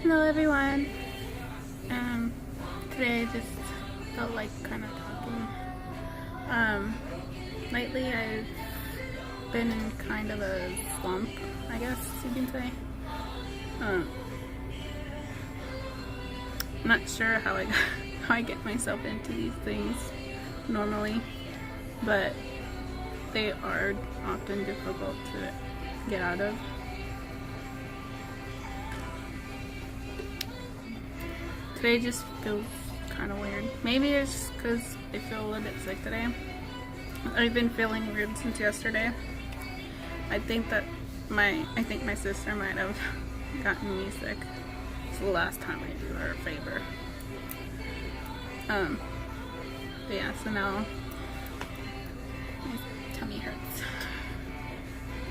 Hello everyone. Today I just felt like kind of talking. Lately I've been in kind of a slump, I guess you can say. I'm not sure how I get myself into these things normally, but they are often difficult to get out of. Today just feels kind of weird. Maybe it's because I feel a little bit sick today. I've been feeling weird since yesterday. I think my sister might have gotten me sick. It's the last time I do her a favor. But yeah, so now my tummy hurts.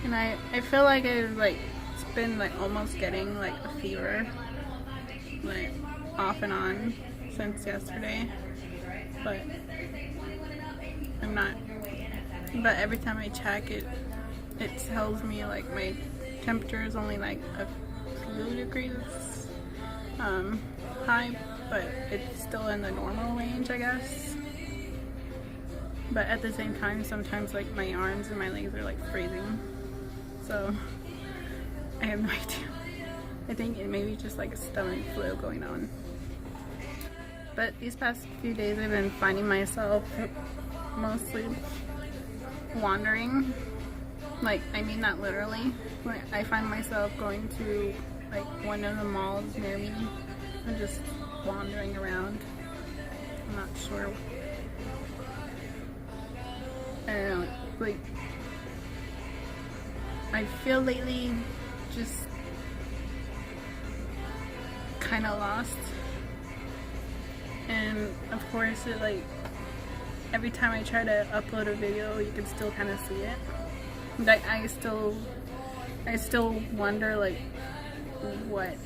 And I feel like it's been almost getting a fever. Off and on since yesterday, but I'm not. But every time I check it tells me my temperature is only a few degrees high, but it's still in the normal range, I guess. But at the same time, sometimes my arms and my legs are freezing, so I have no idea. I think it may be just a stomach flu going on. But these past few days I've been finding myself mostly wandering. I mean that literally. I find myself going to one of the malls near me and just wandering around. I'm not sure. I don't know. I feel lately just kind of lost. And of course every time I try to upload a video, you can still kind of see it. I still wonder what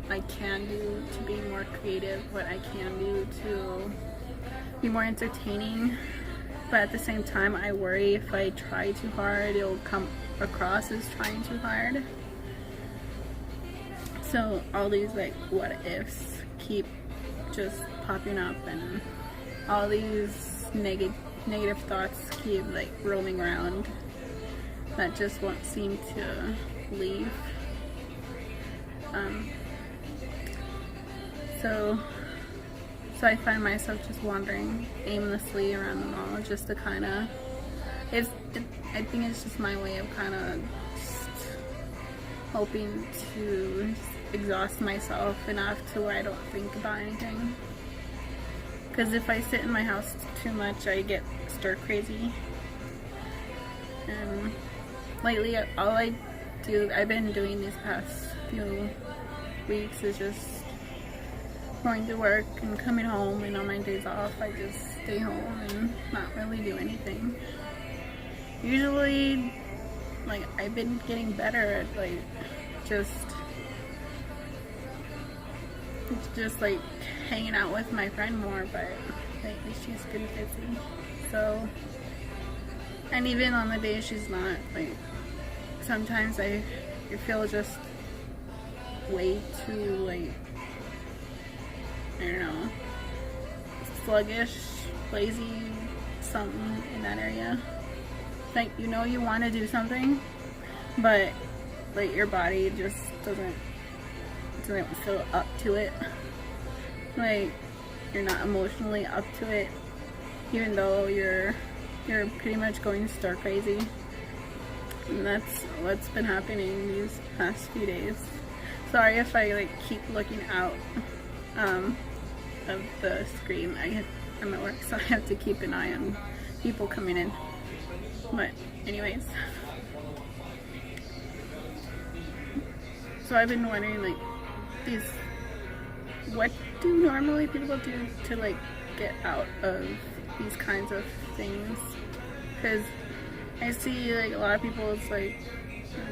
I can do to be more creative, what I can do to be more entertaining. But at the same time, I worry if I try too hard, it'll come across as trying too hard. So all these what ifs keep just popping up, and all these negative thoughts keep roaming around that just won't seem to leave. So I find myself just wandering aimlessly around the mall just to kind of I think it's just my way of kind of just hoping to exhaust myself enough to where I don't think about anything. Because if I sit in my house too much, I get stir crazy. And lately, all I've been doing these past few weeks is just going to work and coming home, and on my days off, I just stay home and not really do anything. Usually, I've been getting better at just hanging out with my friend more, but lately she's been busy. So, and even on the days she's not, sometimes I feel just way too I don't know, sluggish, lazy, something in that area. You want to do something, but your body just doesn't feel up to it. You're not emotionally up to it, even though you're pretty much going stir crazy. And that's what's been happening these past few days. Sorry if I keep looking out of the screen. I'm at work, so I have to keep an eye on people coming in. But anyways, so I've been wondering what do normally people do to get out of these kinds of things? Because I see a lot of people, it's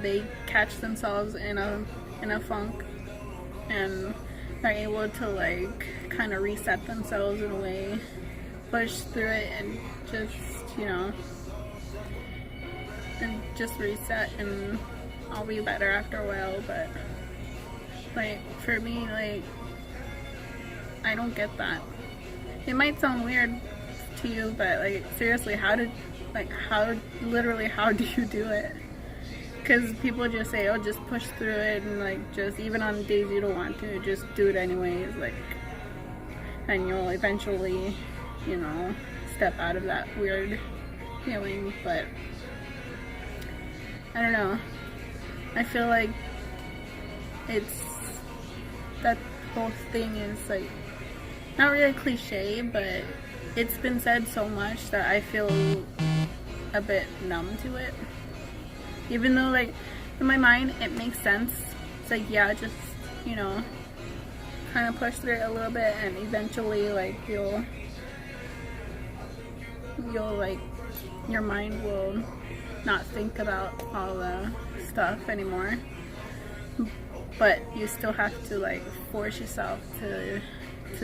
they catch themselves in a funk and are able to kind of reset themselves in a way, push through it, and just and just reset, and I'll be better after a while. But Like, for me, like, I don't get that. It might sound weird to you, but like, seriously, literally, how do you do it? Because people just say, oh, just push through it, and like, just, even on days you don't want to, just do it anyways, like, and you'll eventually, you know, step out of that weird feeling. But I don't know, I feel like that whole thing is like, not really cliche, but it's been said so much that I feel a bit numb to it. Even though, like, in my mind it makes sense. It's like, yeah, just, you know, kind of push through it a little bit, and eventually, like, you'll like, your mind will not think about all the stuff anymore. But you still have to, like, force yourself to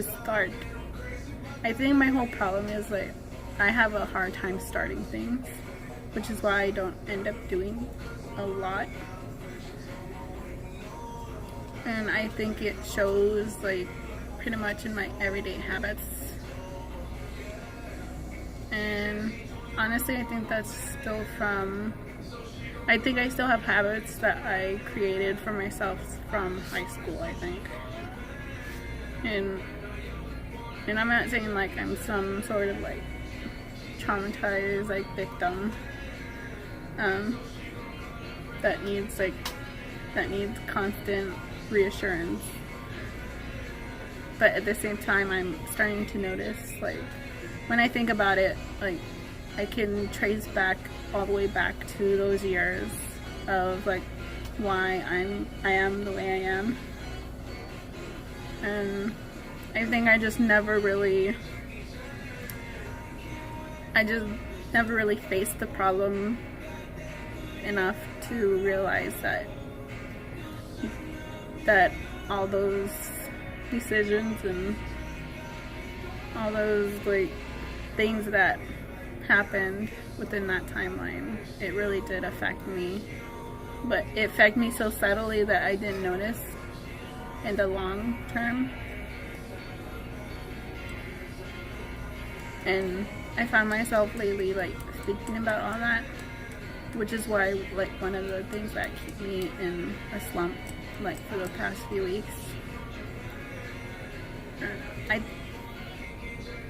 start. I think my whole problem is, like, I have a hard time starting things, which is why I don't end up doing a lot. And I think it shows, like, pretty much in my everyday habits. And honestly, I think that's still I think I still have habits that I created for myself from high school, I think. And I'm not saying like I'm some sort of like traumatized like victim that needs constant reassurance. But at the same time, I'm starting to notice, like, when I think about it, like, I can trace back all the way back to those years of like why I am the way I am. And I think I just never really faced the problem enough to realize that all those decisions and all those like things that happened within that timeline, it really did affect me. But it affected me so subtly that I didn't notice in the long term. And I found myself lately like thinking about all that, which is why, like, one of the things that keep me in a slump, like, for the past few weeks.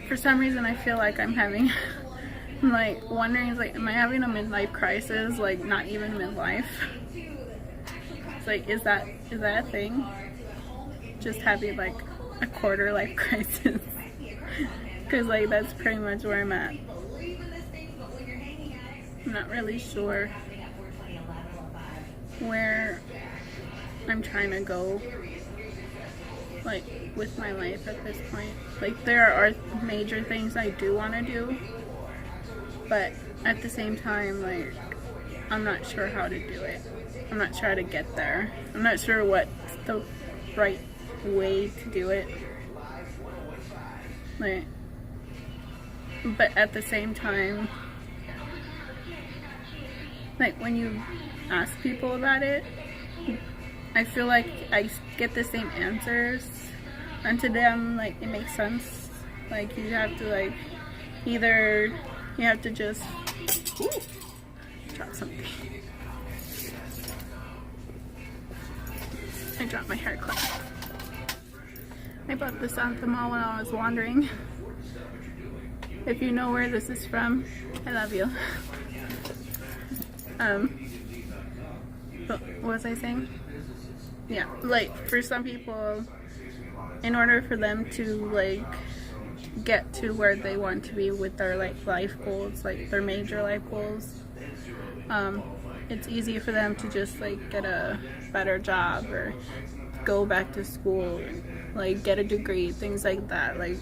For some reason, I feel like I'm having I'm like wondering, like, am I having a midlife crisis? Like, not even midlife. It's like, is that a thing? Just having like a quarter life crisis. Because like that's pretty much where I'm at. I'm not really sure where I'm trying to go, like, with my life at this point. Like, there are major things I do want to do, but at the same time, like, I'm not sure how to do it. I'm not sure how to get there. I'm not sure what's the right way to do it. Like, but at the same time, like, when you ask people about it, I feel like I get the same answers, and to them, like, it makes sense. Like, you have to, like, either you have to just drop something. I dropped my hair clip. I bought this at the mall when I was wandering. If you know where this is from, I love you. But what was I saying? Yeah, like, for some people, in order for them to, like, get to where they want to be with their, like, life goals, like, their major life goals, it's easy for them to just, like, get a better job or go back to school, like, get a degree, things like that. Like,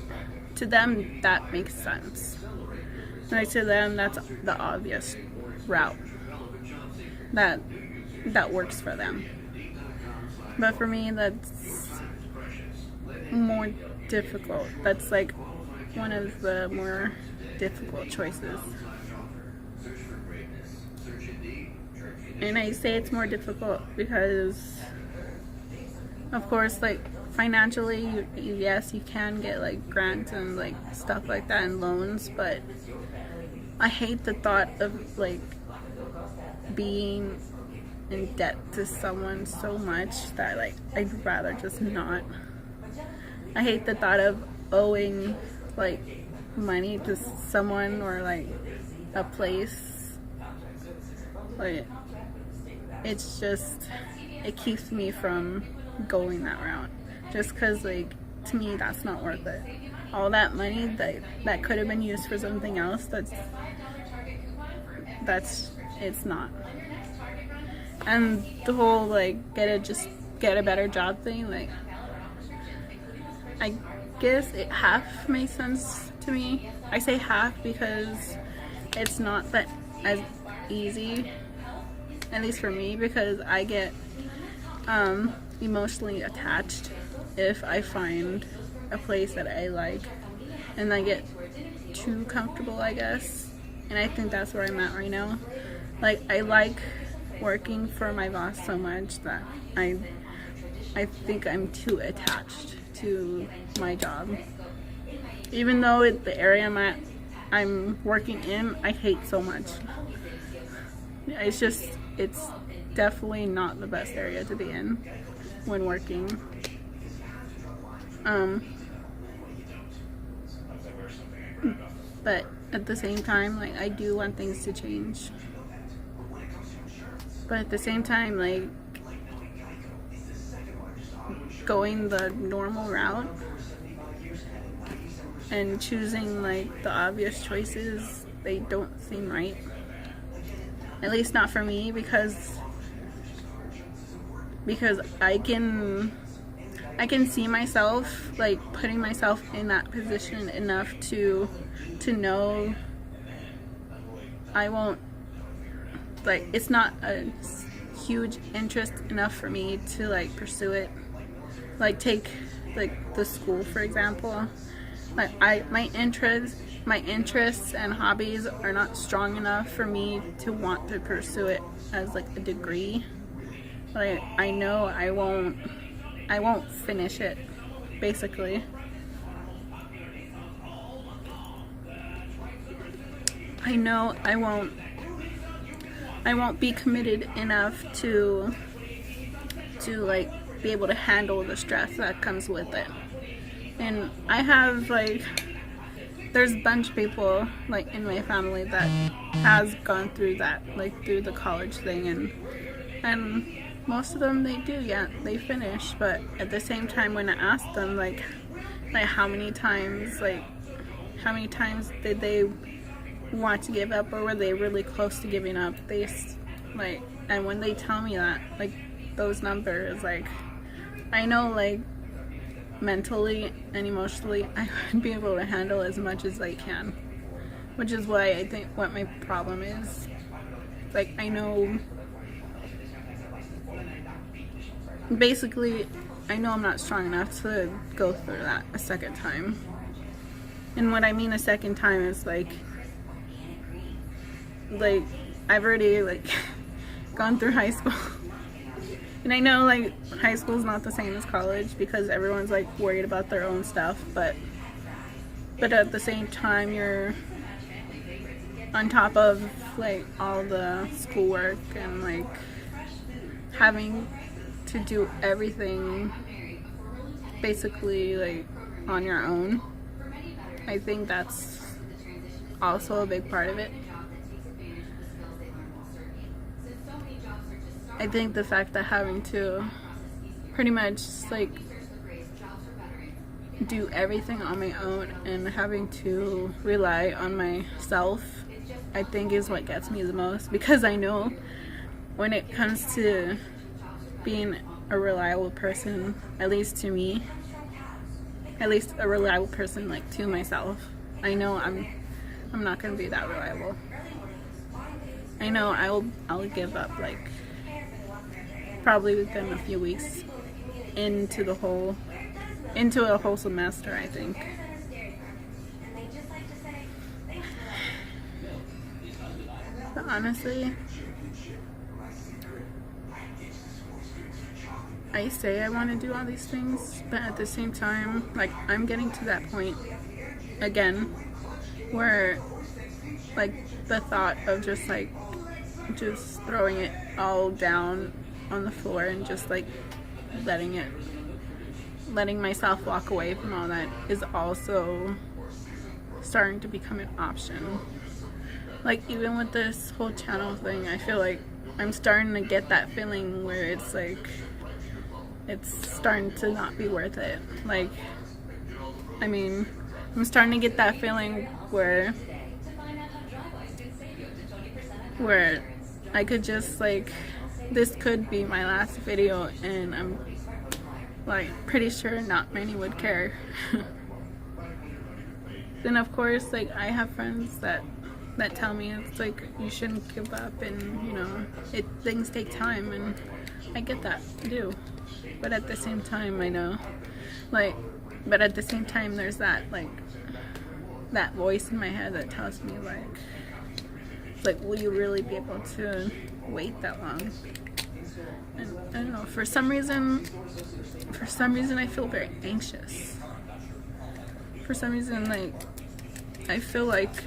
to them, that makes sense. Like, to them, that's the obvious route that works for them. But for me, that's more difficult. That's, like, one of the more difficult choices. And I say it's more difficult because of course, like financially, yes, you can get like grants and like stuff like that and loans, but I hate the thought of like being in debt to someone so much that like I'd rather just not. I hate the thought of owing like money to someone or like a place. Like it's just, it keeps me from going that route, just because like to me that's not worth it. All that money that could have been used for something else, that's it's not. And the whole like get a better job thing, like I guess it half makes sense to me. I say half because it's not that as easy, at least for me, because I get emotionally attached if I find a place that I like and I get too comfortable, I guess. And I think that's where I'm at right now. Like I like working for my boss so much that I think I'm too attached to my job. Even though the area I'm working in, I hate so much. It's definitely not the best area to be in when working. But at the same time, like I do want things to change. But at the same time, like going the normal route and choosing like the obvious choices, they don't seem right. At least not for me, because I can see myself like putting myself in that position enough to know I won't, like it's not a huge interest enough for me to like pursue it. Like take like the school for example. Like my interests and hobbies are not strong enough for me to want to pursue it as like a degree. Like I know I won't finish it, basically. I know I won't be committed enough to like be able to handle the stress that comes with it. And I have like, there's a bunch of people like in my family that has gone through that, like through the college thing, and most of them they finish. But at the same time, when I ask them like how many times did they want to give up, or were they really close to giving up, and when they tell me that, like those numbers, like I know like mentally and emotionally I would be able to handle as much as I can, which is why I think what my problem is. Like I know, basically I know I'm not strong enough to go through that a second time. And what I mean a second time is like I've already like gone through high school. And I know like high school is not the same as college because everyone's like worried about their own stuff, but at the same time you're on top of like all the schoolwork and like having to do everything basically like on your own. I think that's also a big part of it. I think the fact that having to pretty much like do everything on my own and having to rely on myself, I think is what gets me the most, because I know when it comes to being a reliable person, at least to me, at least a reliable person like to myself, I know I'm not gonna be that reliable. I know I'll give up like probably within a few weeks into a whole semester, I think. But honestly, I say I want to do all these things, but at the same time, like, I'm getting to that point again where, like, the thought of just throwing it all down on the floor and just like letting myself walk away from all that is also starting to become an option. Like, even with this whole channel thing, I feel like I'm starting to get that feeling where it's like, it's starting to not be worth it. Like, I mean, I'm starting to get that feeling where I could just, like, this could be my last video, and I'm like pretty sure not many would care. Then of course, like, I have friends that tell me it's like you shouldn't give up, and you know, things take time, and I get that, I do. But at the same time, I know, like, but at the same time, there's that, like, that voice in my head that tells me like, will you really be able to wait that long? And I don't know, for some reason I feel very anxious. For some reason, like, I feel like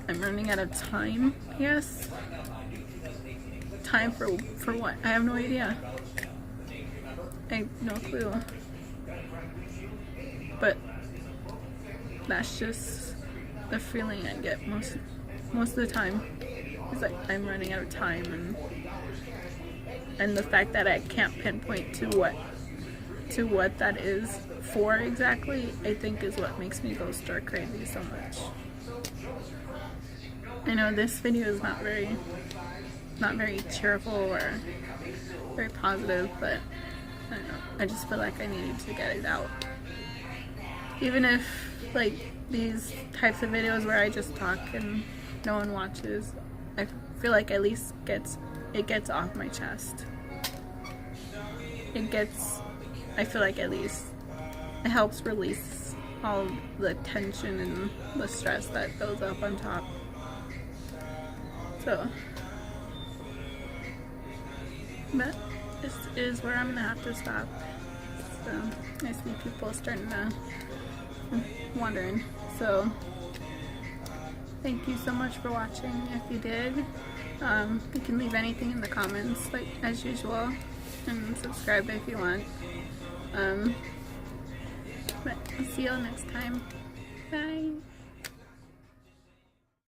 I'm running out of time, yes? Time for what? I have no idea. I have no clue. But that's just the feeling I get most of the time. It's like I'm running out of time, and the fact that I can't pinpoint to what that is for exactly, I think is what makes me go stir crazy so much. I know this video is not very cheerful or very positive, but I don't know, I just feel like I needed to get it out. Even if, like, these types of videos where I just talk and no one watches, I feel like at least it gets off my chest. I feel like at least it helps release all the tension and the stress that goes up on top. So, but this is where I'm gonna have to stop. So, I see people starting to wondering. So, thank you so much for watching. If you did, you can leave anything in the comments, like as usual, and subscribe if you want. But I'll see you all next time. Bye.